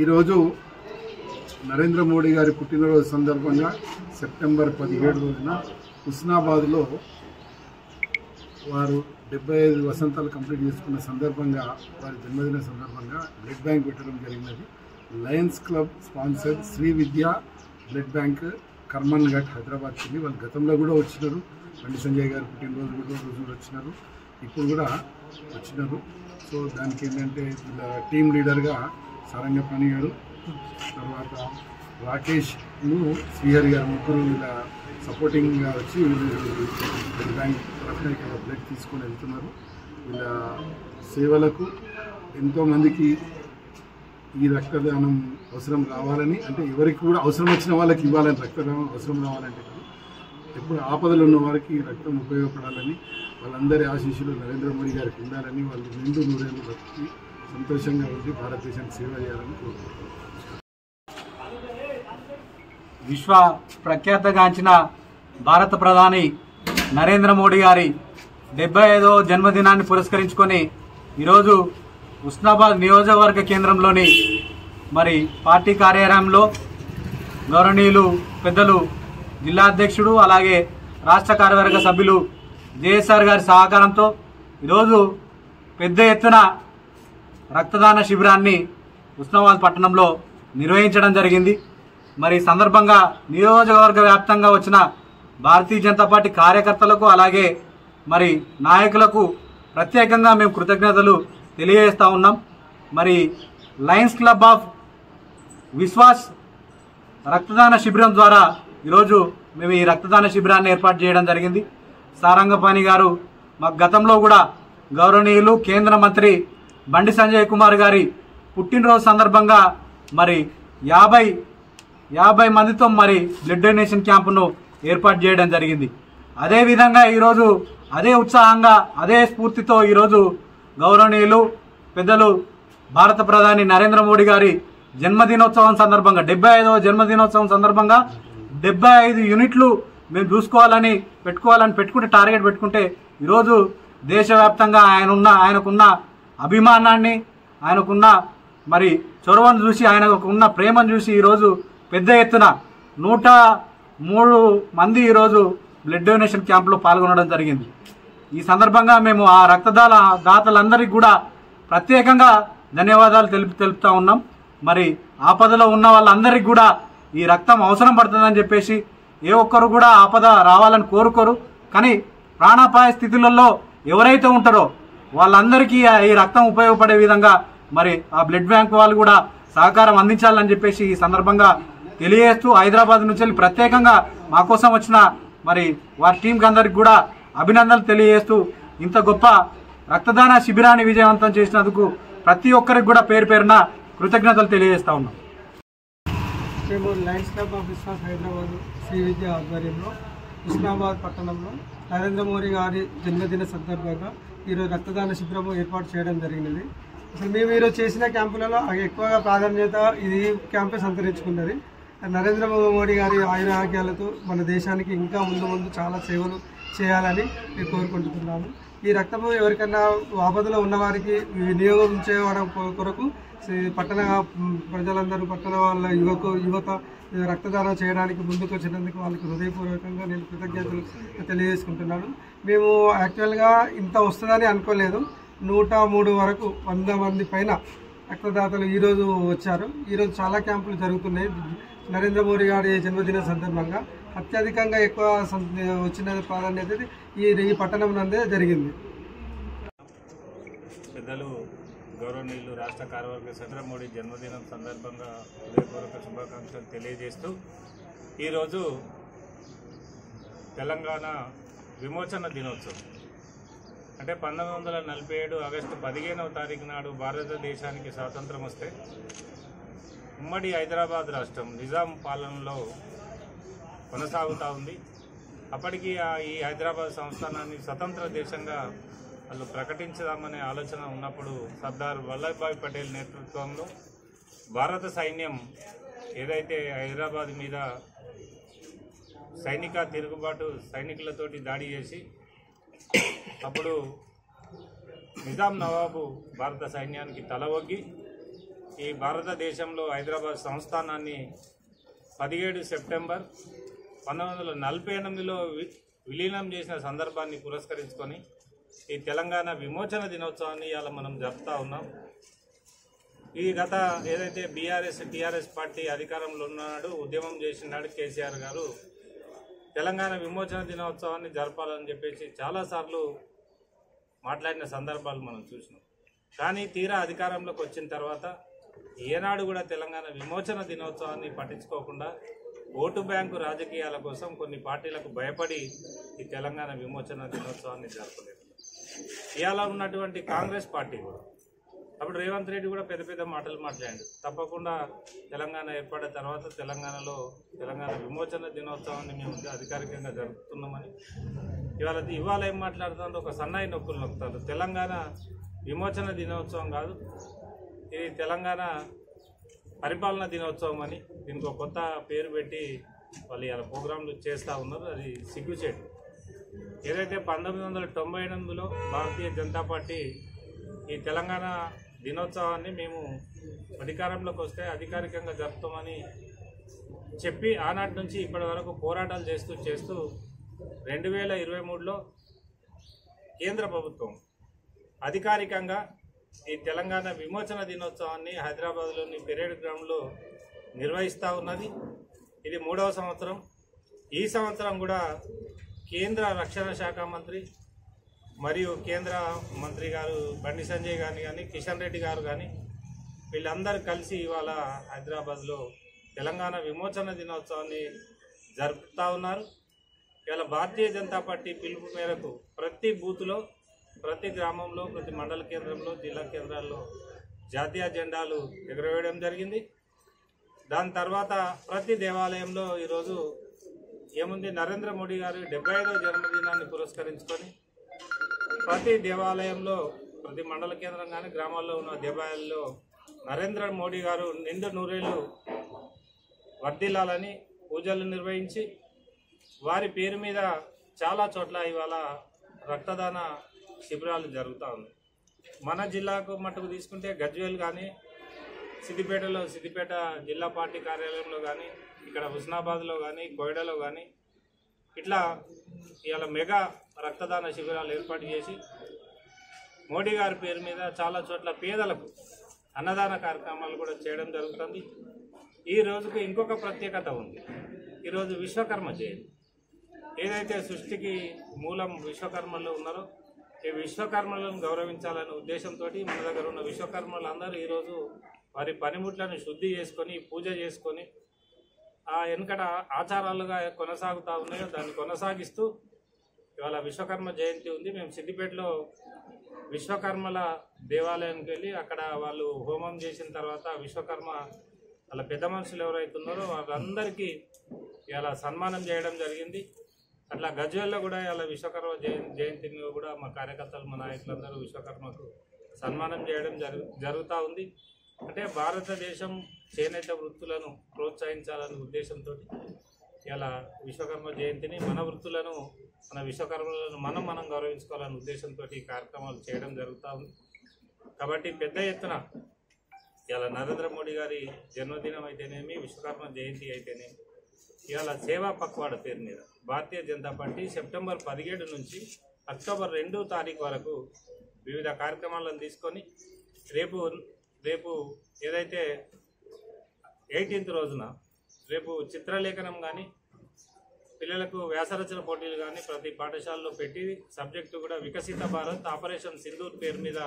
ఈరోజు నరేంద్ర మోడీ గారి పుట్టినరోజు సందర్భంగా సెప్టెంబర్ 17 రోజున హుస్నాబాద్లో వారు 75 వసంతాలు కంప్లీట్ చేసుకున్న సందర్భంగా వారి జన్మదిన సందర్భంగా బ్లడ్ బ్యాంక్ పెట్టడం జరిగినది. లయన్స్ క్లబ్ స్పాన్సర్డ్ శ్రీ విద్య బ్లడ్ బ్యాంక్ కర్మన్ ఘాట్ హైదరాబాద్కి వాళ్ళు గతంలో కూడా వచ్చినారు. బండి సంజయ్ గారు పుట్టినరోజు కూడా వచ్చినారు, ఇప్పుడు కూడా వచ్చినారు. సో దానికి ఏంటంటే వీళ్ళ టీం లీడర్గా సారంగపాణి గారు, తర్వాత రాకేష్ను శ్రీహరి గారు ముగ్గురు వీళ్ళ సపోర్టింగ్గా వచ్చి బ్లడ్ బ్యాంక్ తరఫున ఇక్కడ బ్లడ్ తీసుకొని వెళ్తున్నారు. వీళ్ళ సేవలకు ఎంతోమందికి ఈ రక్తదానం అవసరం రావాలని, అంటే ఎవరికి కూడా అవసరం వచ్చిన వాళ్ళకి ఇవ్వాలని, రక్తదానం అవసరం రావాలంటే ఎప్పుడు ఆపదలు ఉన్న వారికి రక్తం ఉపయోగపడాలని, వాళ్ళందరి ఆశీస్సులు నరేంద్ర మోడీ గారికి ఉండాలని, వాళ్ళు నిండు నూరేళ్ళు బతికి సంతోషంగా ఉండి భారతదేశానికి సేవ చేయాలని కోరుకుంటున్నారు. విశ్వ ప్రఖ్యాతగాంచిన భారత ప్రధాని నరేంద్ర మోడీ గారి 75వ జన్మదినాన్ని పురస్కరించుకొని ఈరోజు హుస్నాబాద్ నియోజకవర్గ కేంద్రంలోని మరి పార్టీ కార్యాలయంలో గౌరవనీయులు పెద్దలు జిల్లా అధ్యక్షుడు అలాగే రాష్ట్ర కార్యవర్గ సభ్యులు జేఎస్ఆర్ గారి సహకారంతో ఈరోజు పెద్ద ఎత్తున రక్తదాన శిబిరాన్ని హుస్నాబాద్ పట్టణంలో నిర్వహించడం జరిగింది. మరి సందర్భంగా నియోజకవర్గ వ్యాప్తంగా వచ్చిన భారతీయ జనతా పార్టీ కార్యకర్తలకు అలాగే మరి నాయకులకు ప్రత్యేకంగా మేము కృతజ్ఞతలు తెలియజేస్తూ ఉన్నాం. మరి లయన్స్ క్లబ్ ఆఫ్ విశ్వాస్ రక్తదాన శిబిరం ద్వారా ఈరోజు మేము ఈ రక్తదాన శిబిరాన్ని ఏర్పాటు చేయడం జరిగింది. సారంగపాణి గారు మాకు గతంలో కూడా గౌరవనీయులు కేంద్ర మంత్రి బండి సంజయ్ కుమార్ గారి పుట్టినరోజు సందర్భంగా మరి 50 మందితో మరి బ్లడ్ డొనేషన్ క్యాంపును ఏర్పాటు చేయడం జరిగింది. అదేవిధంగా ఈరోజు అదే ఉత్సాహంగా అదే స్ఫూర్తితో ఈరోజు గౌరవనీయులు పెద్దలు భారత ప్రధాని నరేంద్ర మోడీ గారి జన్మదినోత్సవం సందర్భంగా 75వ జన్మదినోత్సవం సందర్భంగా 75 యూనిట్లు మేము చూసుకోవాలని పెట్టుకుంటే టార్గెట్ పెట్టుకుంటే ఈరోజు దేశవ్యాప్తంగా ఆయనకున్న అభిమానాన్ని, ఆయనకున్న మరి చొరవను చూసి, ఆయనకున్న ప్రేమను చూసి ఈరోజు పెద్ద ఎత్తున 103 మంది ఈరోజు బ్లడ్ డొనేషన్ క్యాంపులో పాల్గొనడం జరిగింది. ఈ సందర్భంగా మేము ఆ దాతలందరికీ కూడా ప్రత్యేకంగా ధన్యవాదాలు తెలుపుతా ఉన్నాం. మరి ఆపదలో ఉన్న వాళ్ళందరికీ కూడా ఈ రక్తం అవసరం పడుతుందని చెప్పేసి ఏ ఒక్కరు కూడా ఆపద రావాలని కోరుకోరు. కానీ ప్రాణాపాయ స్థితులలో ఎవరైతే ఉంటారో వాళ్ళందరికీ ఈ రక్తం ఉపయోగపడే విధంగా మరి ఆ బ్లడ్ బ్యాంక్ వాళ్ళు కూడా సహకారం అందించాలని చెప్పేసి ఈ సందర్భంగా తెలియజేస్తూ హైదరాబాద్ నుంచి ప్రత్యేకంగా మా కోసం వచ్చిన మరి వారి టీంకి అందరికి కూడా అభినందనలు తెలియజేస్తూ ఇంత గొప్ప రక్తదాన శిబిరాన్ని విజయవంతం చేసినందుకు ప్రతి ఒక్కరికి కూడా పేరు పేరున కృతజ్ఞతలు తెలియజేస్తా ఉన్నాం. మేము Lions Club of Vishwas Hyderabad Shri Vidya ఆధ్వర్యంలో హుస్నాబాద్ పట్టణంలో నరేంద్ర మోడీ గారి జన్మదిన సందర్భంగా ఈరోజు రక్తదాన శిబిరము ఏర్పాటు చేయడం జరిగినది. అసలు మేము ఈరోజు చేసిన క్యాంపులలో ఎక్కువగా ప్రాధాన్యత ఇది క్యాంపే సంతరించుకున్నది. నరేంద్ర మోడీ గారి ఆయురారోగ్యాలతో మన దేశానికి ఇంకా ముందు చాలా సేవలు చేయాలని మేము కోరుకుంటున్నాము. ఈ రక్తము ఎవరికన్నా ఆపదలో ఉన్నవారికి వినియోగించేవారి కొరకు పట్టణ ప్రజలందరూ పట్టణ వాళ్ళ యువత రక్తదానం చేయడానికి ముందుకు వచ్చినందుకు వాళ్ళకి హృదయపూర్వకంగా నేను కృతజ్ఞతలు తెలియజేసుకుంటున్నాను. మేము యాక్చువల్గా ఇంత వస్తుందని అనుకోలేదు. 103 వరకు 100 మంది పైన రక్తదాతలు ఈరోజు వచ్చారు. ఈరోజు చాలా క్యాంపులు జరుగుతున్నాయి. నరేంద్ర మోడీ గారి జన్మదిన సందర్భంగా అత్యధికంగా ఎక్కువ వచ్చిన ప్రాధాన్యత ఈ పట్టణం నందే జరిగింది. పెద్దలు గౌరవనీయులు రాష్ట్ర కార్యవర్గ నరేంద్ర మోడీ జన్మదినం సందర్భంగా హృదయపూర్వక శుభాకాంక్షలు తెలియజేస్తూ ఈరోజు తెలంగాణ విమోచన దినోత్సవం అంటే 1947 ఆగస్టు 15వ తారీఖు నాడు భారతదేశానికి స్వాతంత్రం వస్తే ఉమ్మడి హైదరాబాద్ రాష్ట్రం నిజాం పాలనలో కొనసాగుతూ ఉంది. అప్పటికి ఈ హైదరాబాద్ సంస్థానాన్ని స్వతంత్ర దేశంగా వాళ్ళు ప్రకటించదామనే ఆలోచన ఉన్నప్పుడు సర్దార్ వల్లభాయ్ పటేల్ నేతృత్వంలో భారత సైన్యం ఏదైతే హైదరాబాద్ మీద సైనికులతోటి దాడి చేసి అప్పుడు నిజాం నవాబు భారత సైన్యానికి తల ఒగ్గి ఈ భారతదేశంలో హైదరాబాద్ సంస్థానాన్ని 17 సెప్టెంబర్ 1948లో విలీనం చేసిన సందర్భాన్ని పురస్కరించుకొని ఈ తెలంగాణ విమోచన దినోత్సవాన్ని ఇవాళ మనం జరుపుతూ ఉన్నాం. ఈ గత ఏదైతే టీఆర్ఎస్ పార్టీ అధికారంలో ఉన్నాడు ఉద్యమం చేసినాడు కేసీఆర్ గారు తెలంగాణ విమోచన దినోత్సవాన్ని జరపాలని చెప్పేసి చాలాసార్లు మాట్లాడిన సందర్భాలు మనం చూసినాం. కానీ తీరా అధికారంలోకి వచ్చిన తర్వాత ఏనాడు కూడా తెలంగాణ విమోచన దినోత్సవాన్ని పట్టించుకోకుండా ఓటు బ్యాంకు రాజకీయాల కోసం కొన్ని పార్టీలకు భయపడి ఈ తెలంగాణ విమోచన దినోత్సవాన్ని జరపలేదు. ఇవాళ ఉన్నటువంటి కాంగ్రెస్ పార్టీ కూడా అప్పుడు రేవంత్ రెడ్డి కూడా పెద్ద మాటలు మాట్లాడాడు. తప్పకుండా తెలంగాణ ఏర్పడిన తర్వాత తెలంగాణలో తెలంగాణ విమోచన దినోత్సవాన్ని మేము అధికారికంగా జరుపుతున్నామని ఇవాళ ఏం మాట్లాడుతుందో ఒక సన్నాయి నొక్కులు నొక్కుతారు. తెలంగాణ విమోచన దినోత్సవం కాదు, ఇది తెలంగాణ పరిపాలన దినోత్సవం అని దీనికి ఒక కొత్త పేరు పెట్టి వాళ్ళు ఇలా ప్రోగ్రాంలు చేస్తూ ఉన్నారు. అది సిగ్గుచేటు. ఏదైతే 1998లో భారతీయ జనతా పార్టీ ఈ తెలంగాణ దినోత్సవాన్ని మేము అధికారంలోకి వస్తే అధికారికంగా జరుపుతామని చెప్పి ఆనాటి నుంచి ఇప్పటి వరకు పోరాటాలు చేస్తూ 2023లో కేంద్ర ప్రభుత్వం అధికారికంగా ఈ తెలంగాణ విమోచన దినోత్సవాన్ని హైదరాబాద్లోని పెరేడ్ గ్రౌండ్లో నిర్వహిస్తూ ఉన్నది. ఇది 3వ సంవత్సరం. ఈ సంవత్సరం కూడా కేంద్ర రక్షణ శాఖ మంత్రి మరియు కేంద్ర మంత్రి గారు బండి సంజయ్ గారిని కానీ కిషన్ రెడ్డి గారు కానీ వీళ్ళందరూ కలిసి ఇవాళ హైదరాబాద్లో తెలంగాణ విమోచన దినోత్సవాన్ని జరుపుతూ ఉన్నారు. ఇవాళ భారతీయ జనతా పార్టీ పిలుపు మేరకు ప్రతి బూత్లో, ప్రతి గ్రామంలో, ప్రతి మండల కేంద్రంలో, జిల్లా కేంద్రాల్లో జాతీయ జెండాలు ఎగురవేయడం జరిగింది. దాని తర్వాత ప్రతి దేవాలయంలో ఈరోజు ఏముంది, నరేంద్ర మోడీ గారి 75వ జన్మదినాన్ని పురస్కరించుకొని ప్రతి దేవాలయంలో, ప్రతి మండల కేంద్రం కానీ గ్రామాల్లో ఉన్న దేవాలయాల్లో నరేంద్ర మోడీ గారు నిండు నూరేళ్లు వర్ధిల్లాలని పూజలు నిర్వహించి వారి పేరు మీద చాలా చోట్ల ఇవాళ రక్తదాన శిబిరాలు జరుగుతూ ఉన్నాయి. మన జిల్లాకు మట్టుకు తీసుకుంటే గజ్వేల్ కానీ సిద్దిపేట జిల్లా పార్టీ కార్యాలయంలో కానీ, ఇక్కడ హుస్నాబాద్లో కానీ, కోయిడలో కానీ ఇట్లా ఇవాళ మెగా రక్తదాన శిబిరాలు ఏర్పాటు చేసి మోడీ గారి పేరు మీద చాలా చోట్ల పేదలకు అన్నదాన కార్యక్రమాలు కూడా చేయడం జరుగుతుంది. ఈ రోజుకు ఇంకొక ప్రత్యేకత ఉంది. ఈరోజు విశ్వకర్మ జయంతి. ఏదైతే సృష్టికి మూలం విశ్వకర్మలు ఉన్నారో ఈ విశ్వకర్మలను గౌరవించాలనే ఉద్దేశంతో మన దగ్గర ఉన్న విశ్వకర్మలందరూ ఈరోజు వారి పనిముట్లను శుద్ధి చేసుకొని పూజ చేసుకొని ఆ వెనుకట ఆచారాలుగా కొనసాగుతూ ఉన్నాయో దాన్ని కొనసాగిస్తూ ఇవాళ విశ్వకర్మ జయంతి ఉంది. మేము సిద్దిపేటలో విశ్వకర్మల దేవాలయానికి వెళ్ళి అక్కడ వాళ్ళు హోమం చేసిన తర్వాత విశ్వకర్మ వాళ్ళ పెద్ద మనుషులు ఎవరైతే ఉన్నారో వాళ్ళందరికీ ఇలా సన్మానం చేయడం జరిగింది. అట్లా గజ్వేల్లో కూడా ఇలా విశ్వకర్మ జయంతిని కూడా మా కార్యకర్తలు మా నాయకులందరూ విశ్వకర్మకు సన్మానం చేయడం జరుగుతూ ఉంది. అంటే భారతదేశం చేనేత వృత్తులను ప్రోత్సహించాలనే ఉద్దేశంతో ఇలా విశ్వకర్మ జయంతిని మన వృత్తులను మన విశ్వకర్మలను మనం గౌరవించుకోవాలనే ఉద్దేశంతో ఈ కార్యక్రమాలు చేయడం జరుగుతూ ఉంది. కాబట్టి పెద్ద ఎత్తున ఇలా నరేంద్ర మోడీ గారి జన్మదినం అయితేనేమి విశ్వకర్మ జయంతి అయితేనేమి ఇవాళ సేవా పక్వాడ పేరు మీద భారతీయ జనతా పార్టీ సెప్టెంబర్ 17 నుంచి అక్టోబర్ 2వ తారీఖు వరకు వివిధ కార్యక్రమాలను తీసుకొని రేపు ఏదైతే 18th రోజున రేపు చిత్రలేఖనం కానీ పిల్లలకు వ్యాసరచన పోటీలు కానీ ప్రతి పాఠశాలలో పెట్టి సబ్జెక్టు కూడా వికసిత భారత్ ఆపరేషన్ సింధూర్ పేరు మీద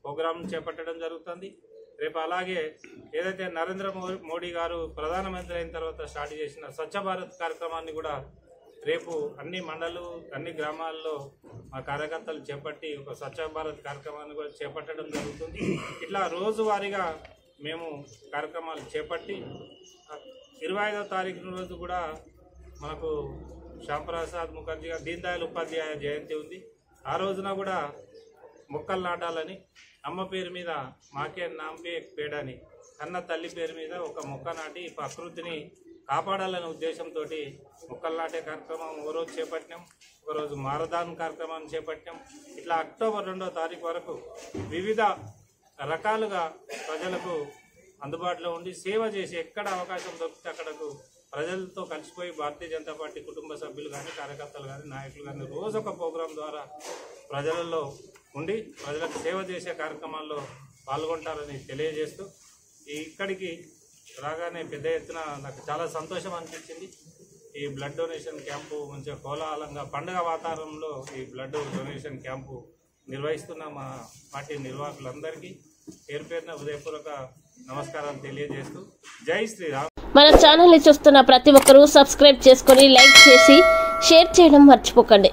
ప్రోగ్రాం చేపట్టడం జరుగుతుంది. రేపు అలాగే ఏదైతే నరేంద్ర మోడీ గారు ప్రధానమంత్రి అయిన తర్వాత స్టార్ట్ చేసిన స్వచ్ఛ భారత్ కార్యక్రమాన్ని కూడా రేపు అన్ని మండలు అన్ని గ్రామాల్లో మా కార్యకర్తలు చేపట్టి ఒక స్వచ్ఛ భారత్ కార్యక్రమాన్ని కూడా చేపట్టడం జరుగుతుంది. ఇట్లా రోజువారీగా మేము కార్యక్రమాలు చేపట్టి 25వ తారీఖు రోజు కూడా మనకు శ్యాంప్రసాద్ ముఖర్జీ గారు దీన్ దయాళ్ ఉపాధ్యాయ జయంతి ఉంది. ఆ రోజున కూడా మొక్కలు నాటాలని అమ్మ పేరు మీద మాకే నాంపే పేడని కన్న తల్లి పేరు మీద ఒక మొక్క నాటి ప్రకృతిని కాపాడాలనే ఉద్దేశంతో మొక్కలు నాటే కార్యక్రమం ఒకరోజు చేపట్టినాం, ఒకరోజు మారథాన్ కార్యక్రమాన్ని చేపట్టినాం. ఇట్లా అక్టోబర్ 2వ తారీఖు వరకు వివిధ రకాలుగా ప్రజలకు అందుబాటులో ఉండి సేవ చేసి ఎక్కడ అవకాశం దొరికితే అక్కడకు ప్రజలతో కలిసిపోయి భారతీయ జనతా పార్టీ కుటుంబ సభ్యులు కానీ కార్యకర్తలు కానీ నాయకులు కానీ రోజొక ప్రోగ్రాం ద్వారా ప్రజలలో ఉండి ప్రజలకు సేవ చేసే కార్యక్రమాల్లో పాల్గొంటారని తెలియజేస్తూ ఇక్కడికి రాగానే పెద్ద ఎత్తున నాకు చాలా సంతోషం అనిపించింది. ఈ బ్లడ్ డొనేషన్ క్యాంపు మంచిగా కోలాహలంగా పండుగ వాతావరణంలో ఈ బ్లడ్ డొనేషన్ క్యాంపు నిర్వహిస్తున్న మా పార్టీ నిర్వాహకులందరికీ పేరు పేరున హృదయపూర్వక నమస్కారాలు తెలియజేస్తూ జై శ్రీరామ్. మన ఛానల్ని చూస్తున్న ప్రతి ఒక్కరూ సబ్స్క్రైబ్ చేసుకొని లైక్ చేసి షేర్ చేయడం మర్చిపోకండి.